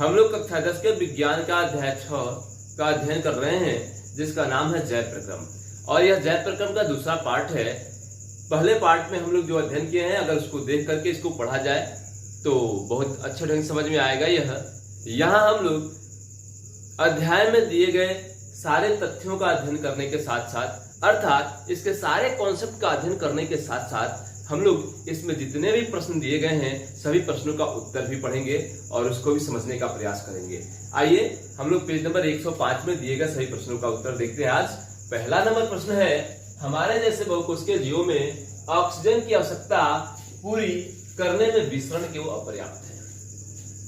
हम लोग कक्षा 10 के विज्ञान का अध्याय 6 का अध्ययन कर रहे हैं, जिसका नाम है जैव प्रक्रम। और यह जैव प्रक्रम का दूसरा पार्ट है। पहले पार्ट में हम लोग जो अध्ययन किए हैं, अगर उसको देख करके इसको पढ़ा जाए तो बहुत अच्छे ढंग से समझ में आएगा। यहाँ हम लोग अध्याय में दिए गए सारे तथ्यों का अध्ययन करने के साथ साथ, अर्थात इसके सारे कॉन्सेप्ट का अध्ययन करने के साथ साथ हम लोग इसमें जितने भी प्रश्न दिए गए हैं सभी प्रश्नों का उत्तर भी पढ़ेंगे और उसको भी समझने का प्रयास करेंगे। आइए हम लोग पेज नंबर 105 में दिए गए सभी प्रश्नों का उत्तर देखते हैं। आज पहला नंबर प्रश्न है, हमारे जैसे बहुकोशिकीय जीवों में ऑक्सीजन की आवश्यकता पूरी करने में विसरण क्यों अपर्याप्त है?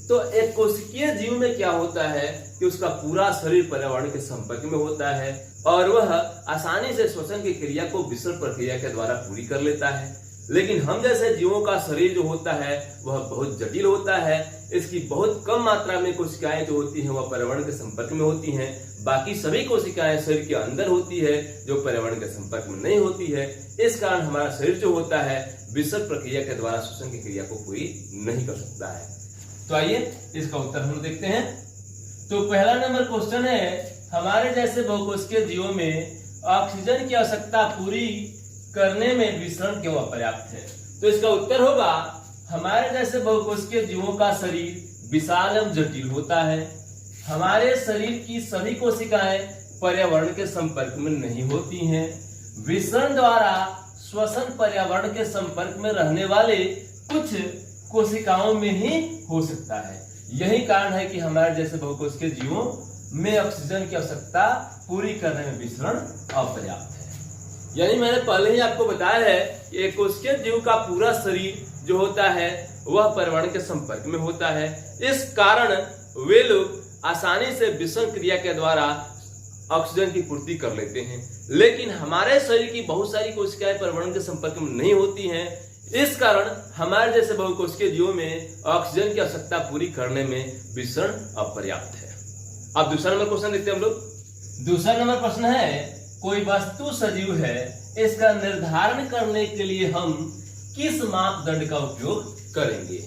तो एक कोशिकीय जीव में क्या होता है कि उसका पूरा शरीर पर्यावरण के संपर्क में होता है और वह आसानी से श्वसन की क्रिया को विसरण प्रक्रिया के द्वारा पूरी कर लेता है। लेकिन हम जैसे जीवों का शरीर जो होता है वह बहुत जटिल होता है। इसकी बहुत कम मात्रा में कोशिकाएं जो होती हैं वह पर्यावरण के संपर्क में होती हैं। बाकी सभी कोशिकाएं शरीर के अंदर होती है जो पर्यावरण के संपर्क में नहीं होती है। इस कारण हमारा शरीर जो होता है विसर्जन प्रक्रिया के द्वारा श्वसन की क्रिया को पूरी नहीं कर सकता है। तो आइए इसका उत्तर हम देखते हैं। तो पहला नंबर क्वेश्चन है, हमारे जैसे बहुकोशिकीय जीवों में ऑक्सीजन की आवश्यकता पूरी करने में विसरण क्यों अपर्याप्त है? तो इसका उत्तर होगा, हमारे जैसे बहुकोशिकीय जीवों का शरीर विशाल एवं जटिल होता है। हमारे शरीर की सभी कोशिकाएं पर्यावरण के संपर्क में नहीं होती हैं। विसरण द्वारा श्वसन पर्यावरण के संपर्क में रहने वाले कुछ कोशिकाओं में ही हो सकता है। यही कारण है कि हमारे जैसे बहुकोशिकीय जीवों में ऑक्सीजन की आवश्यकता पूरी करने में विसरण अपर्याप्त है। यानी मैंने पहले ही आपको बताया है कि एक कोशिकीय जीव का पूरा शरीर जो होता है वह पर्यावरण के संपर्क में होता है। इस कारण वे लोग आसानी से विसरण क्रिया के द्वारा ऑक्सीजन की पूर्ति कर लेते हैं। लेकिन हमारे शरीर की बहुत सारी कोशिकाएं पर्यावरण के संपर्क में नहीं होती हैं। इस कारण हमारे जैसे बहुकोशिकीय जीवों में ऑक्सीजन की आवश्यकता पूरी करने में विसरण अपर्याप्त है। अब दूसरा नंबर क्वेश्चन देखते हैं हम लोग। दूसरा नंबर प्रश्न है, कोई वस्तु सजीव है, इसका निर्धारण करने के लिए हम किस मापदंड का उपयोग करेंगे?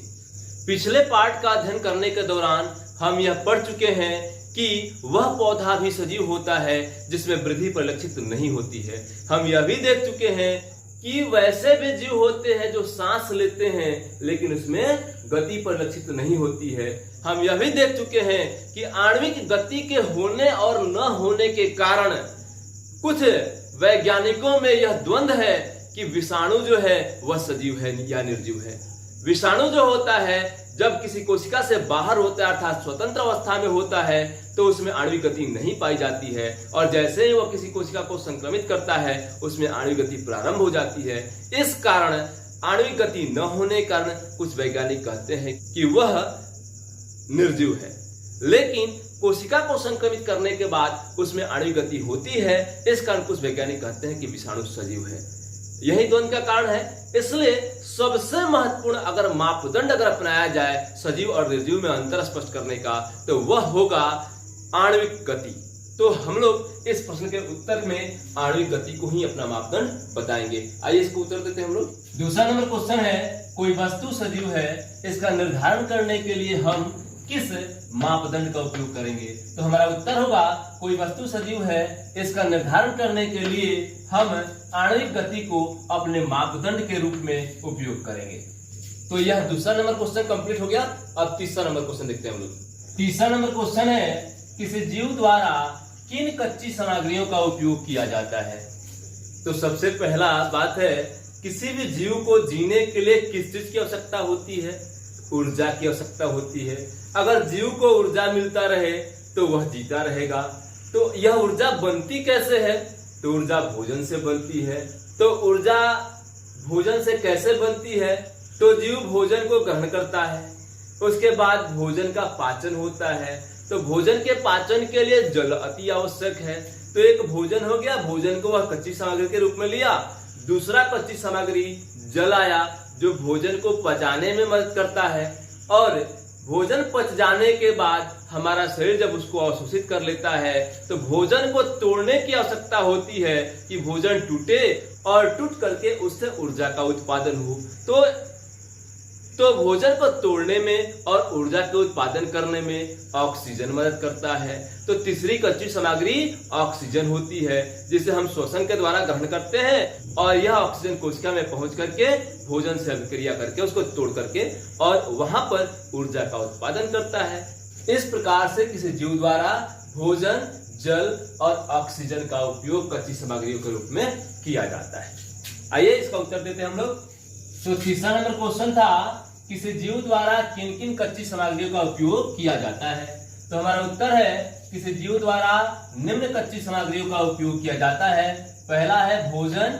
पिछले पार्ट का अध्ययन करने के दौरान हम यह पढ़ चुके हैं कि वह पौधा भी सजीव होता है जिसमें वृद्धि परिलक्षित नहीं होती है। हम यह भी देख चुके हैं कि वैसे भी जीव होते हैं जो सांस लेते हैं लेकिन उसमें गति परिलक्षित नहीं होती है। हम यह भी देख चुके हैं कि आणविक गति के होने और न होने के कारण कुछ वैज्ञानिकों में यह द्वंद्व है कि विषाणु जो है वह सजीव है या निर्जीव है। विषाणु जो होता है जब किसी कोशिका से बाहर होता है अर्थात स्वतंत्र अवस्था में होता है तो उसमें आणविक गति नहीं पाई जाती है और जैसे ही वह किसी कोशिका को संक्रमित करता है उसमें आणविक गति प्रारंभ हो जाती है। इस कारण आणविक गति न होने के कारण कुछ वैज्ञानिक कहते हैं कि वह निर्जीव है। लेकिन कोशिका को संक्रमित करने के बाद उसमें आणविक गति होती है। इस कारण कुछ वैज्ञानिक कहते हैं कि विषाणु सजीव है। यही द्वंद्व का कारण है। इसलिए सबसे महत्वपूर्ण अगर मापदंड अगर अपनाया जाए सजीव और निर्जीव में अंतर स्पष्ट करने का तो वह होगा आणविक गति। तो हम लोग इस प्रश्न के उत्तर में आणविक गति को ही अपना मापदंड बताएंगे। आइए इसको उत्तर देते हैं हम लोग। दूसरा नंबर क्वेश्चन है, कोई वस्तु सजीव है, इसका निर्धारण करने के लिए हम किस मापदंड का उपयोग करेंगे? तो हमारा उत्तर होगा, कोई वस्तु सजीव है, इसका निर्धारण करने के लिए हम आणविक गति को अपने मापदंड के रूप में उपयोग करेंगे। तो यह दूसरा नंबर क्वेश्चन कंप्लीट हो गया। अब तीसरा नंबर क्वेश्चन देखते हैं हम लोग। तीसरा नंबर क्वेश्चन है, किसी जीव द्वारा किन कच्ची सामग्रियों का उपयोग किया जाता है? तो सबसे पहला बात है, किसी भी जीव को जीने के लिए किस चीज की आवश्यकता होती है? ऊर्जा की आवश्यकता होती है। अगर जीव को ऊर्जा मिलता रहे तो वह जीता रहेगा। तो यह ऊर्जा बनती कैसे है? तो ऊर्जा भोजन से बनती है। तो ऊर्जा भोजन से कैसे बनती है? तो जीव भोजन को ग्रहण करता है, उसके बाद भोजन का पाचन होता है। तो भोजन के पाचन के लिए जल अति आवश्यक है। तो एक भोजन हो गया, भोजन को वह कच्ची सामग्री के रूप में लिया। दूसरा कच्ची सामग्री जल आया जो भोजन को पचाने में मदद करता है और भोजन पच जाने के बाद हमारा शरीर जब उसको अवशोषित कर लेता है तो भोजन को तोड़ने की आवश्यकता होती है कि भोजन टूटे और टूट करके उससे ऊर्जा का उत्पादन हो। तो तो भोजन को तोड़ने में और ऊर्जा के उत्पादन करने में ऑक्सीजन मदद करता है। तो तीसरी कच्ची सामग्री ऑक्सीजन होती है, जिसे हम श्वसन के द्वारा ग्रहण करते हैं और यह ऑक्सीजन कोशिका में पहुंच करके भोजन से अभिक्रिया करके उसको तोड़ करके और वहां पर ऊर्जा का उत्पादन करता है। इस प्रकार से किसी जीव द्वारा भोजन, जल और ऑक्सीजन का उपयोग कच्ची सामग्रियों के रूप में किया जाता है। आइए इसका उत्तर देते हैं हम लोग। तो तीसरा नंबर क्वेश्चन था, किसी जीव द्वारा किन किन कच्ची सामग्रियों का उपयोग किया जाता है। तो हमारा उत्तर है, किसी जीव द्वारा निम्न कच्ची सामग्रियों का उपयोग किया जाता है। पहला है भोजन,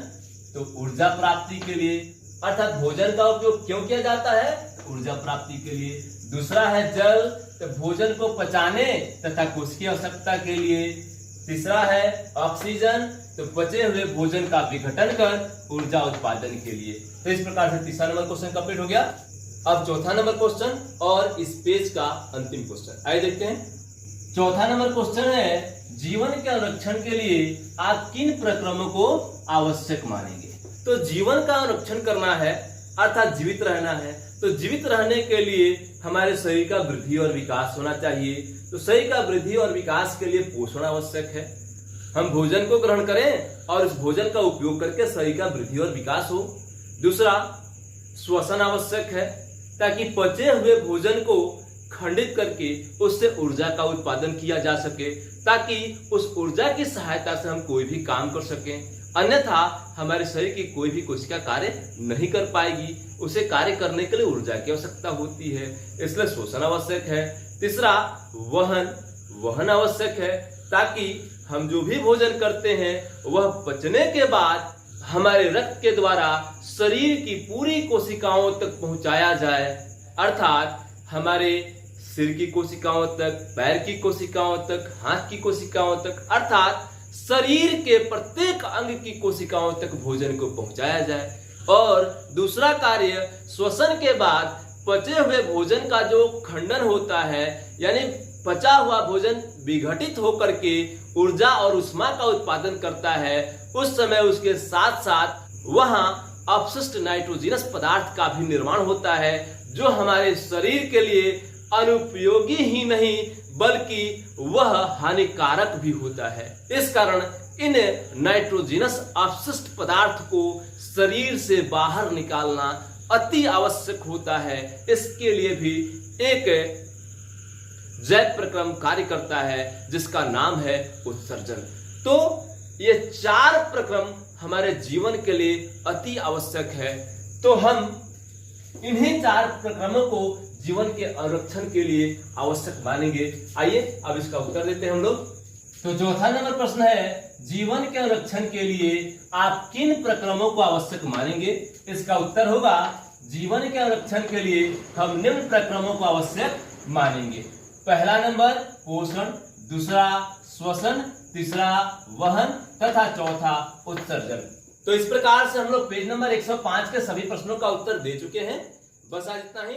तो ऊर्जा प्राप्ति के लिए, अर्थात भोजन का उपयोग क्यों किया जाता है? ऊर्जा प्राप्ति के लिए। दूसरा है जल, तो भोजन को पचाने तथा कोशिकीय आवश्यकता के लिए। तीसरा है ऑक्सीजन, तो बचे हुए भोजन का विघटन कर ऊर्जा उत्पादन के लिए। तो इस प्रकार से तीसरा नंबर क्वेश्चन कंप्लीट हो गया। अब चौथा नंबर क्वेश्चन और इस पेज का अंतिम क्वेश्चन, आइए देखते हैं। चौथा नंबर क्वेश्चन है, जीवन के संरक्षण के लिए आप किन प्रक्रमों को आवश्यक मानेंगे। तो जीवन का संरक्षण करना है अर्थात जीवित रहना है, तो जीवित रहने के लिए हमारे शरीर का वृद्धि और विकास होना चाहिए। तो शरीर का वृद्धि और विकास के लिए पोषण आवश्यक है। हम भोजन को ग्रहण करें और इस भोजन का उपयोग करके शरीर का वृद्धि और विकास हो। दूसरा, श्वसन आवश्यक है ताकि पचे हुए भोजन को खंडित करके उससे ऊर्जा का उत्पादन किया जा सके, ताकि उस ऊर्जा की सहायता से हम कोई भी काम कर सकें। अन्यथा हमारे शरीर की कोई भी कोशिका कार्य नहीं कर पाएगी, उसे कार्य करने के लिए ऊर्जा की आवश्यकता होती है, इसलिए श्वसन आवश्यक है। तीसरा, वहन आवश्यक है ताकि हम जो भी भोजन करते हैं वह पचने के बाद हमारे रक्त के द्वारा शरीर की पूरी कोशिकाओं तक पहुंचाया जाए, अर्थात हमारे सिर की कोशिकाओं तक, पैर की कोशिकाओं तक, हाथ की कोशिकाओं तक, अर्थात शरीर के प्रत्येक अंग की कोशिकाओं तक भोजन को पहुंचाया जाए। और दूसरा कार्य, श्वसन के बाद पचे हुए भोजन का जो खंडन होता है, यानी पचा हुआ भोजन विघटित होकर के ऊर्जा और उष्मा का उत्पादन करता है, उस समय उसके साथ साथ वहां अपशिष्ट नाइट्रोजनस पदार्थ का भी निर्माण होता है, जो हमारे शरीर के लिए अनुपयोगी ही नहीं बल्कि वह हानिकारक भी होता है। इस कारण इन नाइट्रोजनस अपशिष्ट पदार्थ को शरीर से बाहर निकालना अति आवश्यक होता है। इसके लिए भी एक जैव प्रक्रम कार्य करता है जिसका नाम है उत्सर्जन। तो ये चार प्रक्रम हमारे जीवन के लिए अति आवश्यक है। तो हम इन्हीं चार प्रक्रमों को जीवन के संरक्षण के लिए आवश्यक मानेंगे। आइए अब इसका उत्तर देते हैं हम लोग। तो चौथा नंबर प्रश्न है, जीवन के संरक्षण के लिए आप किन प्रक्रमों को आवश्यक मानेंगे। इसका उत्तर होगा, जीवन के संरक्षण के लिए हम निम्न प्रक्रमों को आवश्यक मानेंगे। पहला नंबर पोषण, दूसरा श्वसन, तीसरा वहन तथा चौथा उत्सर्जन। तो इस प्रकार से हम लोग पेज नंबर 105 के सभी प्रश्नों का उत्तर दे चुके हैं। बस आज इतना ही।